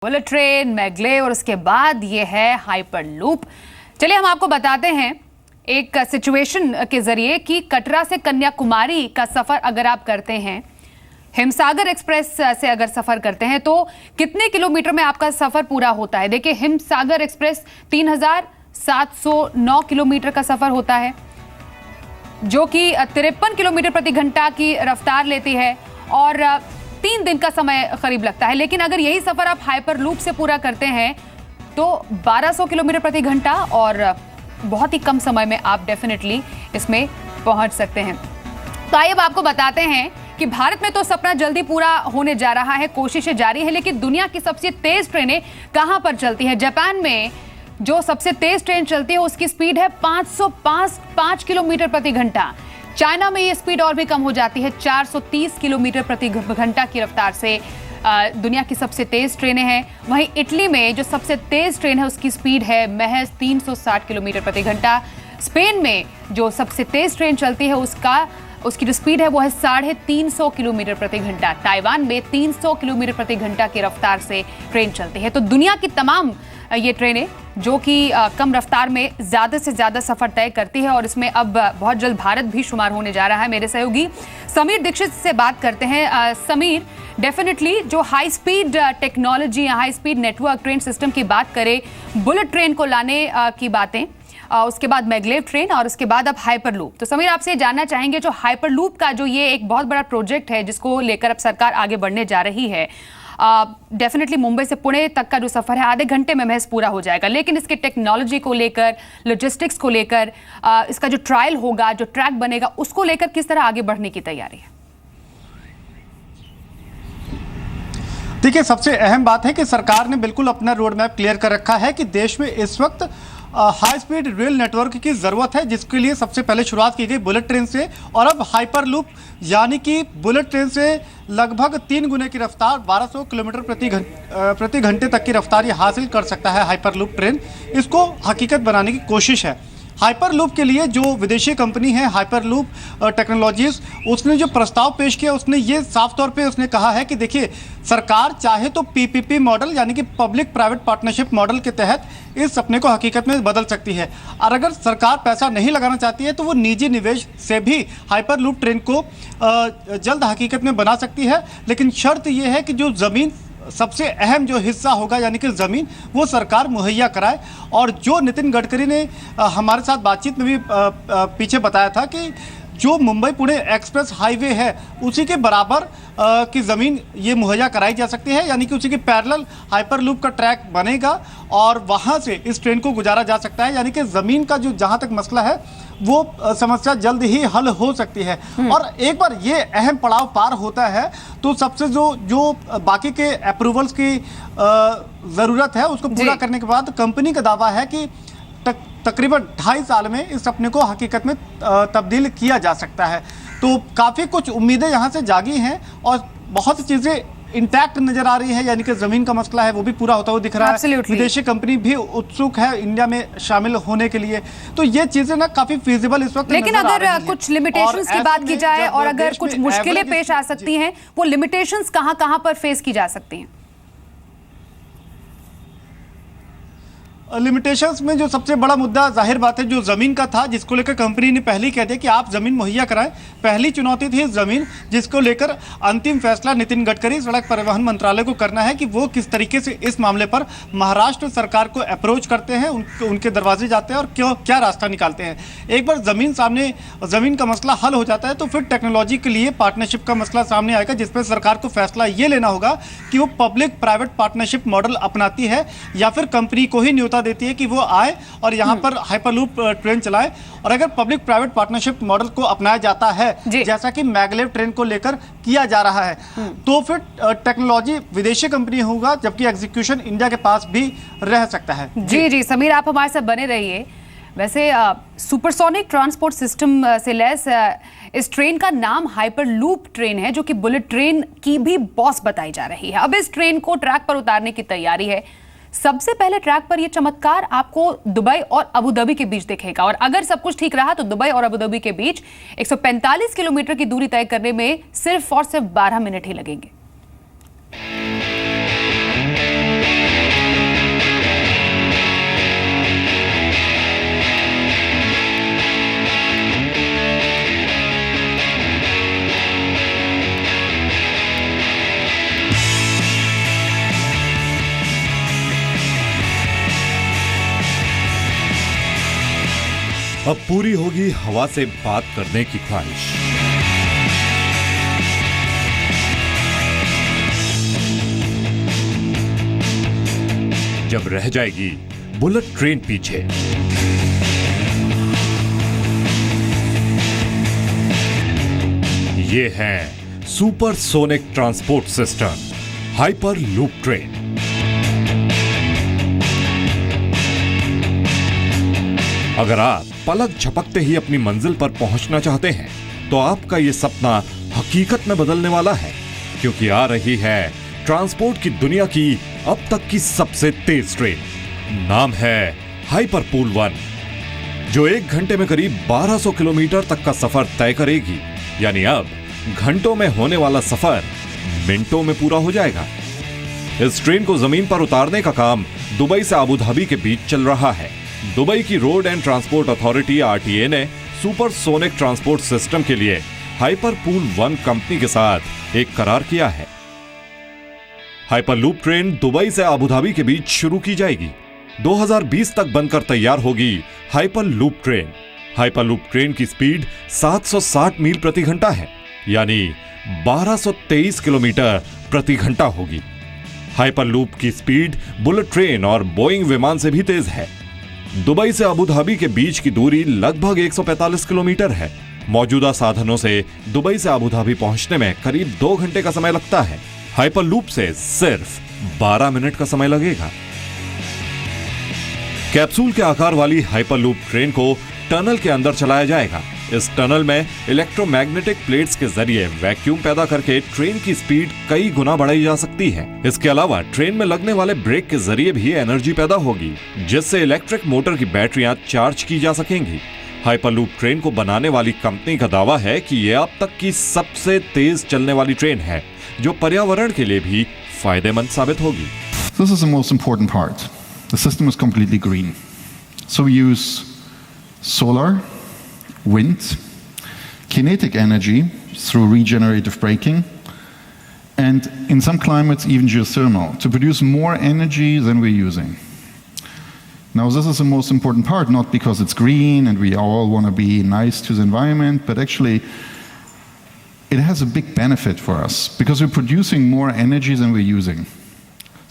Bullet train, maglev और उसके बाद ये है हाइपर लूप। चलिए हम आपको बताते हैं एक सिचुएशन के जरिए कि कटरा से कन्याकुमारी का सफर अगर आप करते हैं, हिमसागर एक्सप्रेस से अगर सफर करते हैं तो कितने किलोमीटर में आपका सफर पूरा होता है। देखिए हिमसागर एक्सप्रेस 3709 किलोमीटर का सफर होता है, जो कि 53 किलोमीटर प्रति घंटा की रफ्तार लेती है और 3 दिन का समय करीब लगता है। लेकिन अगर यही सफर आप हाइपर लूप से पूरा करते हैं तो 1200 किलोमीटर प्रति घंटा और बहुत ही कम समय में आप डेफिनेटली इसमें पहुंच सकते हैं। तो आइए अब आपको बताते हैं कि भारत में तो सपना जल्दी पूरा होने जा रहा है, कोशिशें जारी है, लेकिन दुनिया की सबसे तेज ट्रेनें कहां पर चलती है। जापान में जो सबसे तेज ट्रेन चलती है उसकी स्पीड है 505 किलोमीटर प्रति घंटा। चाइना में ये स्पीड और भी कम हो जाती है, 430 किलोमीटर प्रति घंटा की रफ्तार से दुनिया की सबसे तेज ट्रेनें हैं। वहीं इटली में जो सबसे तेज ट्रेन है उसकी स्पीड है महज 360 किलोमीटर प्रति घंटा। स्पेन में जो सबसे तेज ट्रेन चलती है उसकी जो स्पीड है वो है 350 किलोमीटर प्रति घंटा। ताइवान में 300 किलोमीटर प्रति घंटा की रफ्तार से ट्रेन चलती है। तो दुनिया की तमाम ये ट्रेनें जो कि कम रफ्तार में ज़्यादा से ज़्यादा सफ़र तय करती है और इसमें अब बहुत जल्द भारत भी शुमार होने जा रहा है। मेरे सहयोगी समीर दीक्षित से बात करते हैं। समीर, डेफिनेटली जो हाई स्पीड टेक्नोलॉजी या high speed network train system की बात करें, बुलेट ट्रेन को लाने की बातें, उसके बाद मैग्लेव ट्रेन और उसके बाद अब हाइपर लूप। तो समीर, आपसे जानना चाहेंगे जो हाइपर लूप का जो ये एक बहुत बड़ा प्रोजेक्ट है जिसको लेकर अब सरकार आगे बढ़ने जा रही है, डेफिनेटली मुंबई से पुणे तक का जो सफर है आधे घंटे में महज पूरा हो जाएगा, लेकिन इसके टेक्नोलॉजी को लेकर, लॉजिस्टिक्स को लेकर, इसका जो ट्रायल होगा, जो ट्रैक बनेगा, उसको लेकर किस तरह आगे बढ़ने की तैयारी है? देखिए, सबसे अहम बात है कि सरकार ने बिल्कुल अपना रोड मैप क्लियर कर रखा है कि देश में इस वक्त हाई स्पीड रेल नेटवर्क की ज़रूरत है, जिसके लिए सबसे पहले शुरुआत की गई बुलेट ट्रेन से और अब हाइपर लूप, यानी कि बुलेट ट्रेन से लगभग 3 गुने की रफ्तार 1200 किलोमीटर प्रति घंटे तक की रफ्तार ये हासिल कर सकता है हाइपर लूप ट्रेन। इसको हकीकत बनाने की कोशिश है। हाइपर लूप के लिए जो विदेशी कंपनी है हाइपर लूप टेक्नोलॉजीज, उसने जो प्रस्ताव पेश किया उसने ये साफ तौर पे उसने कहा है कि देखिए, सरकार चाहे तो पीपीपी मॉडल यानी कि पब्लिक प्राइवेट पार्टनरशिप मॉडल के तहत इस सपने को हकीकत में बदल सकती है, और अगर सरकार पैसा नहीं लगाना चाहती है तो वो निजी निवेश से भी हाइपर लूप ट्रेन को जल्द हकीकत में बना सकती है। लेकिन शर्त ये है कि जो ज़मीन, सबसे अहम जो हिस्सा होगा यानी कि ज़मीन, वो सरकार मुहैया कराए। और जो नितिन गडकरी ने हमारे साथ बातचीत में भी पीछे बताया था कि जो मुंबई पुणे एक्सप्रेस हाईवे है उसी के बराबर की ज़मीन ये मुहैया कराई जा सकती है, यानी कि उसी के पैरेलल हाइपर लूप का ट्रैक बनेगा और वहाँ से इस ट्रेन को गुजारा जा सकता है। यानी कि ज़मीन का जो जहाँ तक मसला है वो समस्या जल्द ही हल हो सकती है। और एक बार ये अहम पड़ाव पार होता है तो सबसे जो बाकी के अप्रूवल्स की ज़रूरत है उसको पूरा करने के बाद कंपनी का दावा है कि तकरीबन 2.5 साल में इस सपने को हकीकत में तब्दील किया जा सकता है। तो काफ़ी कुछ उम्मीदें यहाँ से जागी हैं और बहुत सी चीज़ें इंटैक्ट नजर आ रही है, यानी कि ज़मीन का मसला है वो भी पूरा होता हुआ दिख रहा है। विदेशी कंपनी भी उत्सुक है इंडिया में शामिल होने के लिए। तो ये चीज़ें ना काफ़ी फिजिबल इस वक्त, लेकिन अगर कुछ लिमिटेशंस की बात की जाए और अगर कुछ मुश्किलें पेश आ सकती हैं, वो लिमिटेशंस कहाँ पर फेस की जा सकती हैं? लिमिटेशंस में जो सबसे बड़ा मुद्दा जाहिर बात है जो ज़मीन का था, जिसको लेकर कंपनी ने पहले कह दिया कि आप ज़मीन मुहैया कराएं। पहली चुनौती थी ज़मीन, जिसको लेकर अंतिम फैसला नितिन गडकरी, सड़क परिवहन मंत्रालय को करना है कि वो किस तरीके से इस मामले पर महाराष्ट्र सरकार को अप्रोच करते हैं, उनके दरवाजे जाते हैं और क्या रास्ता निकालते हैं। एक बार ज़मीन का मसला हल हो जाता है तो फिर टेक्नोलॉजी के लिए पार्टनरशिप का मसला सामने आएगा, जिसपे सरकार को फैसला ये लेना होगा कि वो पब्लिक प्राइवेट पार्टनरशिप मॉडल अपनाती है या फिर कंपनी को ही न्योता देती है कि वो आए और यहाँ पर हाइपरलूप ट्रेन चलाए। और अगर पब्लिक प्राइवेट पार्टनरशिप मॉडल को अपनाया जाता है, जैसा कि मैग्लेव ट्रेन को लेकर किया जा रहा है, तो फिर टेक्नोलॉजी विदेशी कंपनी होगा, जबकि एग्जीक्यूशन इंडिया के पास भी रह सकता है। जी समीर, आप हमारे साथ बने रहिए। वैसे सुपरसोनिक ट्रांसपोर्ट सिस्टम से लैस इस ट्रेन का नाम हाइपर लूप ट्रेन है, जो कि बुलेट ट्रेन की भी बॉस बताई जा रही है। अब इस ट्रेन को ट्रैक पर उतारने की तैयारी है। सबसे पहले ट्रैक पर यह चमत्कार आपको दुबई और अबू धाबी के बीच दिखेगा, और अगर सब कुछ ठीक रहा तो दुबई और अबू धाबी के बीच 145 किलोमीटर की दूरी तय करने में सिर्फ 12 मिनट ही लगेंगे। अब पूरी होगी हवा से बात करने की ख्वाहिश। जब रह जाएगी बुलेट ट्रेन पीछे। ये है supersonic transport system, hyper loop train. अगर आप पलक झपकते ही अपनी मंजिल पर पहुंचना चाहते हैं तो आपका ये सपना हकीकत में बदलने वाला है, क्योंकि आ रही है ट्रांसपोर्ट की दुनिया की अब तक की सबसे तेज ट्रेन। नाम है हाइपरपूल 1, जो 1 घंटे में करीब 1200 किलोमीटर तक का सफर तय करेगी। यानी अब घंटों में होने वाला सफर मिनटों में पूरा हो जाएगा। इस ट्रेन को जमीन पर उतारने का काम दुबई से अबू धाबी के बीच चल रहा है। दुबई की road and transport authority RTA ने सुपरसोनिक ट्रांसपोर्ट सिस्टम के लिए हाइपरपूल 1 कंपनी के साथ एक करार किया है। हाइपरलूप ट्रेन दुबई से अबू धाबी के बीच शुरू की जाएगी। 2020 तक बनकर तैयार होगी हाइपरलूप ट्रेन। हाइपरलूप ट्रेन की स्पीड 760 मील प्रति घंटा है, यानी 1223 किलोमीटर प्रति घंटा होगी। हाइपरलूप की स्पीड बुलेट ट्रेन और बोइंग विमान से भी तेज है। दुबई से अबू धाबी के बीच की दूरी लगभग 145 किलोमीटर है। मौजूदा साधनों से दुबई से अबू धाबी पहुंचने में करीब 2 घंटे का समय लगता है। हाइपरलूप से सिर्फ 12 मिनट का समय लगेगा। कैप्सूल के आकार वाली हाइपरलूप ट्रेन को टनल के अंदर चलाया जाएगा। इस टनल में इलेक्ट्रोमैग्नेटिक प्लेट्स के जरिए वैक्यूम पैदा करके ट्रेन की स्पीड कई गुना बढ़ाई जा सकती है। इसके अलावा ट्रेन में लगने वाले ब्रेक के जरिए भी एनर्जी पैदा होगी, जिससे इलेक्ट्रिक मोटर की बैटरियां चार्ज की जा सकेंगी। हाइपरलूप ट्रेन को बनाने वाली कंपनी का दावा है कि यह अब तक की सबसे तेज चलने वाली ट्रेन है, जो पर्यावरण के लिए भी फायदेमंद साबित होगी। This is the most important part. The system is completely green. So we use solar, wind, kinetic energy through regenerative braking, and in some climates even geothermal to produce more energy than we're using. Now this is the most important part, not because it's green and we all want to be nice to the environment, but actually it has a big benefit for us because we're producing more energy than we're using.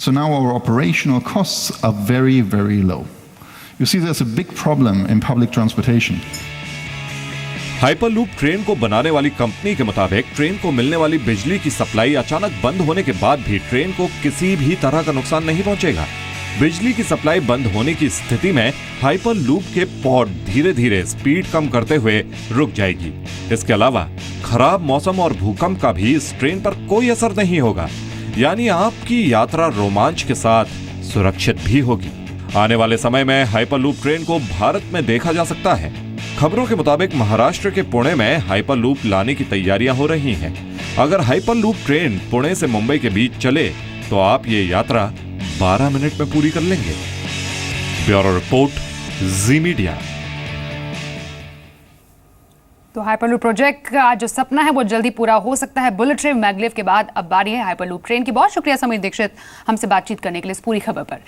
So now our operational costs are very, very low. You see, there's a big problem in public transportation. Hyperloop train को बनाने वाली company के मुताबिक train को मिलने वाली बिजली की सप्लाई अचानक बंद होने के बाद भी ट्रेन को किसी भी तरह का नुकसान नहीं पहुंचेगा। बिजली की सप्लाई बंद होने की स्थिति में हाइपरलूप के पॉड धीरे धीरे स्पीड कम करते हुए रुक जाएगी। इसके अलावा खराब मौसम और भूकंप का भी इस ट्रेन पर कोई असर नहीं होगा, यानी आपकी यात्रा रोमांच के साथ सुरक्षित भी होगी। आने वाले समय में हाइपरलूप ट्रेन को भारत में देखा जा सकता है। खबरों के मुताबिक महाराष्ट्र के पुणे में हाइपरलूप लाने की तैयारियां हो रही हैं। अगर हाइपरलूप ट्रेन पुणे से मुंबई के बीच चले तो आप ये यात्रा 12 मिनट में पूरी कर लेंगे। ब्यूरो रिपोर्ट, जी मीडिया। तो हाइपरलूप प्रोजेक्ट का जो सपना है वो जल्दी पूरा हो सकता है। बुलेट ट्रेन मैग्लेव के बाद अब बारी है हाइपरलूप ट्रेन की। बहुत शुक्रिया समीर दीक्षित हमसे बातचीत करने के लिए इस पूरी खबर पर।